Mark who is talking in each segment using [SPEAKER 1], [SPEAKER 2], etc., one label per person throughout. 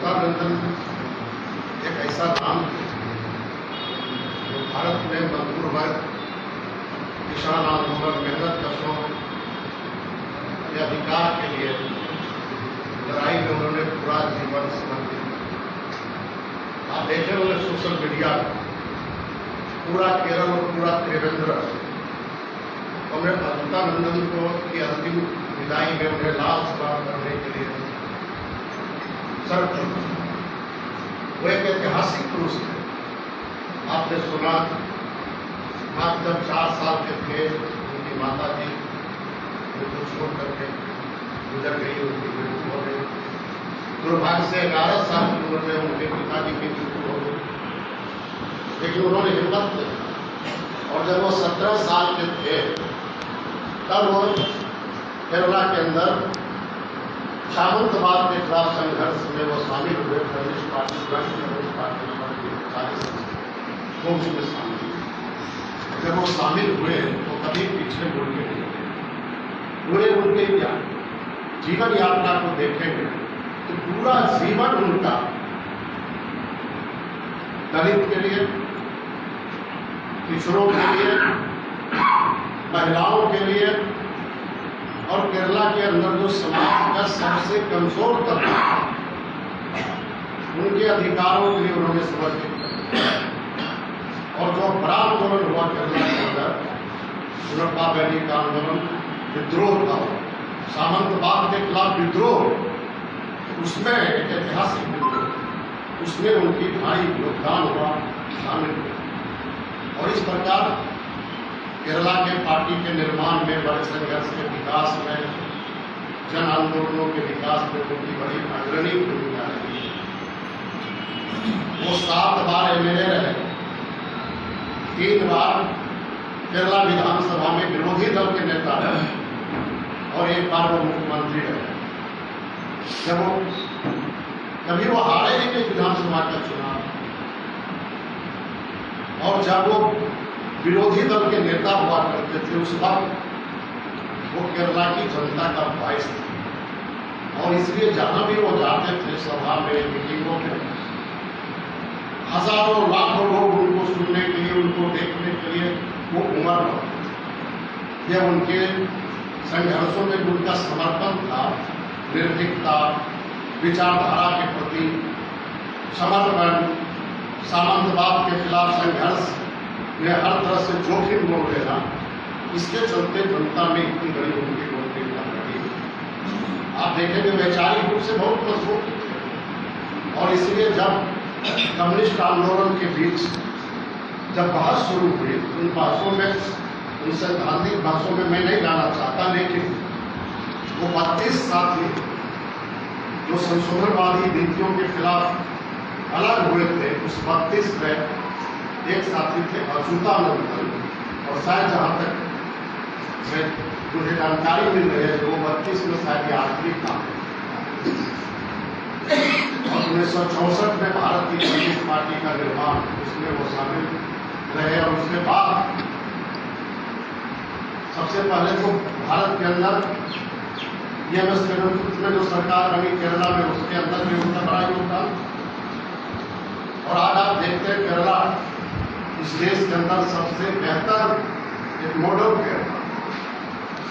[SPEAKER 1] अच्युतानंदन एक ऐसा नाम है जो भारत में मजदूर वर्ग, किसान आंदोलन, मेहनत कशों के अधिकार के लिए लड़ाई में उन्होंने पूरा जीवन समर्पित किया। आप देखे होंगे सोशल मीडिया पूरा केरल और पूरा त्रिवेंद्र उन्हें अच्युतानंदन को की अंतिम विदाई में उन्हें लाल सलाम करने के लिए सर चुका। वो एक ऐतिहासिक पुरुष थे। आपने सुना आप जब 4 साल के थे उनकी माता जी उनको छोड़ करके गुजर गई, उनकी मृत्यु हो गई। दुर्भाग्य से 11 साल की उम्र में उनके पिताजी की मृत्यु हो गई, लेकिन उन्होंने हिम्मत की और जब वो 17 साल के थे तब वो केरला के अंदर सामंतवाद के खिलाफ संघर्ष में वो शामिल हुए। कम्युनिस्ट पार्टी कम्युनिस्ट पार्टी वो उसमें शामिल हुए। जब वो शामिल हुए तो कभी पीछे मुड़ के नहीं गए। पूरे उनके जीवन यात्रा को देखेंगे तो पूरा जीवन उनका दलित के लिए, पिछड़ों के लिए, महिलाओं के लिए और केरला के अंदर जो समाज का सबसे कमजोर तबका उनके अधिकारों के लिए उन्होंने समर्पित किया। और जो बड़ा आंदोलन हुआ केरला के अंदर, उनका वैली का आंदोलन, विद्रोह था, सामंतवाद के खिलाफ विद्रोह, उसमें एक ऐतिहासिक विद्रोह, उसमें उनकी भारी योगदान हुआ, शामिल हुआ। और इस प्रकार केरला के पार्टी के निर्माण में, बड़े संघर्ष के विकास में, जन आंदोलनों के विकास में उनकी बड़ी अग्रणी भूमिका रही है। वो 7 बार एमएलए रहे, 3 बार केरला विधानसभा में विरोधी दल के नेता रहे और 1 बार वो मुख्यमंत्री रहे। कभी वो हारे ही नहीं विधानसभा का चुनाव, और जब वो विरोधी दल के नेता हुआ करते थे उस वक्त वो केरला की जनता का वॉइस था। और इसलिए जहां भी वो जाते थे, सभा में, मीटिंगों में, हजारों लाखों लोग उनको सुनने के लिए, उनको देखने के लिए वो उमड़ पड़ते थे। यह उनके संघर्षों में उनका समर्पण था, निर्भीकता, विचारधारा के प्रति समर्पण, सामंतवाद के खिलाफ संघर्ष में हर तरह से जोखिम मोल लेना, इसके चलते जनता में इतनी बड़ी उनकी लोकप्रियता रही। आप देखेंगे वैचारिक रूप से बहुत मजबूत थे। और इसलिए जब कम्युनिस्ट आंदोलन के बीच जब बहस शुरू हुई, उन बहसों में, उन सैद्धांतिक बहसों में मैं नहीं जाना चाहता, लेकिन वो 32 साथी जो संशोधनवादी नीतियों के खिलाफ अलग हुए थे, उस 32 में एक साथी थे अच्युतानंदन। और शायद जहाँ तक मुझे जानकारी मिल रही है, वो 32 में शायद आखिरी था। और 1964 में भारतीय कम्युनिस्ट पार्टी का निर्माण, उसमें वो शामिल रहे। और उसके बाद सबसे पहले तो भारत के अंदर EMS के नेतृत्व में जो सरकार बनी केरला में, उसके अंदर भी उनका बड़ा योगदान। और आज आप देखते हैं केरला इस देश के अंदर सबसे बेहतर एक मॉडल है,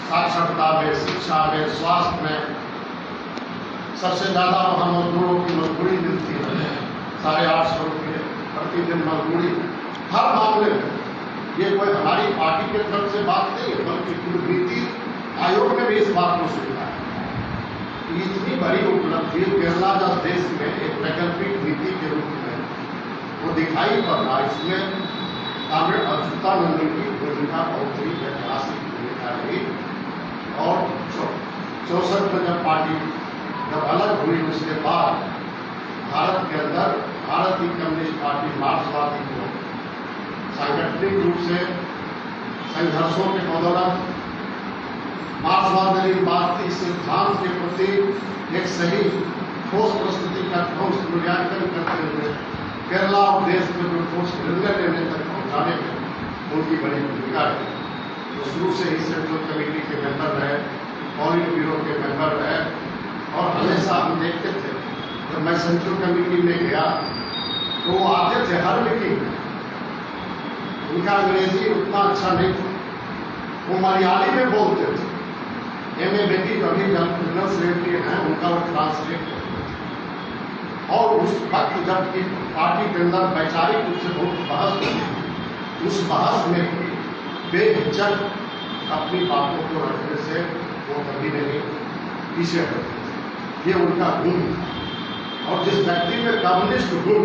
[SPEAKER 1] साक्षरता में, शिक्षा में, स्वास्थ्य में सबसे ज़्यादा वहाँ मजदूरों की मजदूरी मिलती है, 850 रुपये प्रतिदिन मजदूरी हर मामले में। ये कोई हमारी पार्टी के तरफ से बात नहीं है, बल्कि पूरी नीति आयोग ने भी इस बात को स्वीकार किया। इतनी बड़ी उपलब्धि केरला का देश में एक वैकल्पिक नीति के रूप में वो दिखाई पड़ रहा, इसमें कॉमरेड अच्युतानंदन की भूमिका बहुत ही ऐतिहासिक भूमिका रही। और 64 में जब पार्टी जब अलग हुई, उसके बाद भारत के अंदर भारतीय कम्युनिस्ट पार्टी मार्क्सवादी को सांगठनिक रूप से संघर्षों के बदौलत मार्क्सवादी सिद्धांत के प्रति एक सही ठोस प्रस्तुति का ठोस मूल्यांकन करते हुए केरला और देश में जो ठोस निर्णय लेने तक पहुँचाने में उनकी बड़ी भूमिका है। तो शुरू से ही सेंट्रल कमेटी के मेंबर रहे, पॉलिट ब्यूरो के मेंबर रहे। और हमेशा हम देखते थे जब जब मैं सेंट्रल कमेटी में गया तो वो आते थे हर मीटिंग में। उनका अंग्रेजी उतना अच्छा नहीं था, वो मलयाली में बोलते थे। एमए बेटी अभी जनरल सेक्रेटरी हैं, उनका वो ट्रांसलेट करते थे। और उस वक्त जब कि पार्टी के अंदर वैचारिक रूप से बहुत बहस हुई, उस बहस में बेहिचक अपनी बातों को रखने से वो कभी नहीं पीछे हटते थे। ये उनका गुण था। और जिस व्यक्ति में कम्युनिस्ट गुण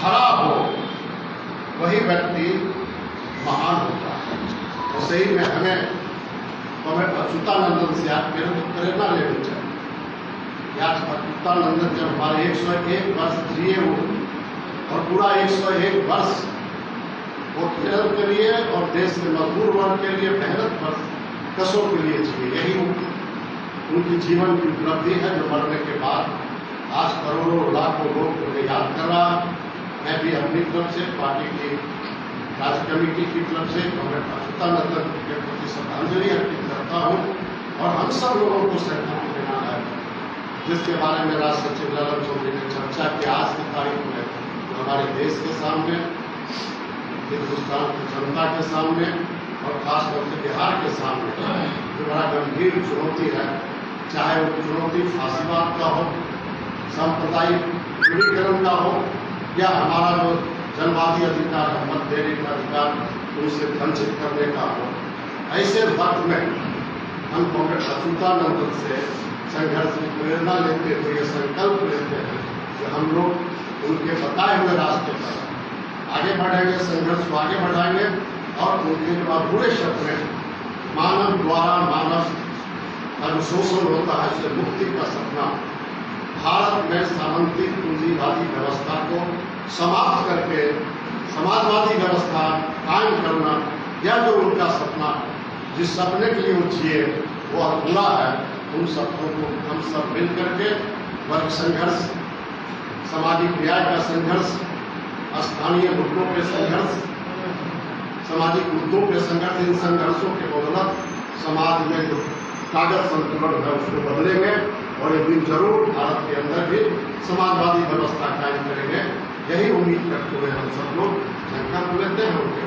[SPEAKER 1] खड़ा हो वही व्यक्ति महान होता है। और सही में हमें अच्युतानंदन से आप प्रेरणा लेनी चाहिए। आज अच्युतानंदन जब हमारे 101 वर्ष जिए वो, और पूरा 101 वर्ष वो केरल के लिए और देश के मजदूर वर्ग के लिए मेहनत पर कसों के लिए जिए। यही उनकी जीवन की उपलब्धि है जो मरने के बाद आज करोड़ों लाखों लोग उन्हें याद कर रहा। मैं भी अपनी तरफ से पार्टी की राज्य कमेटी की तरफ से कॉमरेड अच्युतानंदन के प्रति श्रद्धांजलि अर्पित करता हूँ। और हम सब लोगों को श्रद्धांजलि देना है, जिसके बारे में राष्ट्र सचिव ललन चौधरी ने चर्चा की। आज की तारीख में हमारे देश के सामने, हिंदुस्तान की जनता के सामने और खासतौर से बिहार के सामने जो बड़ा गंभीर चुनौती है, चाहे वो चुनौती फांसीवाद का हो, सांप्रदायिक ध्रुवीकरण का हो, या हमारा जो जनवादी अधिकार है, मत देने का अधिकार उनसे वंचित करने का हो। ऐसे वक्त में हम कॉमरेड अच्युतानंदन से संघर्ष की प्रेरणा लेते हुए संकल्प लेते हैं कि हम लोग उनके बताए हुए रास्ते पर आगे बढ़ेंगे, संघर्ष को आगे बढ़ाएंगे। और उनके जो अधूरे शब्द में मानव द्वारा मानव अनुशोषण होता है, उससे मुक्ति का सपना, भारत में सामंती पूंजीवादी व्यवस्था को समाप्त करके समाजवादी व्यवस्था कायम करना, यह जो उनका सपना, जिस सपने के लिए वो जिए, वो अधूरा है। उन सपनों को हम सब मिल करके वर्ग संघर्ष, सामाजिक न्याय का संघर्ष, स्थानीय मुद्दों पे संघर्ष, सामाजिक मुद्दों पे संघर्ष, इन संघर्षों के बदौलत समाज में जो कागज संतुलन है उसको बदलेंगे। और एक दिन जरूर भारत के अंदर भी समाजवादी व्यवस्था कायम करेंगे। यही उम्मीद करते हुए हम सब लोग संकल्प लेते हैं। उनके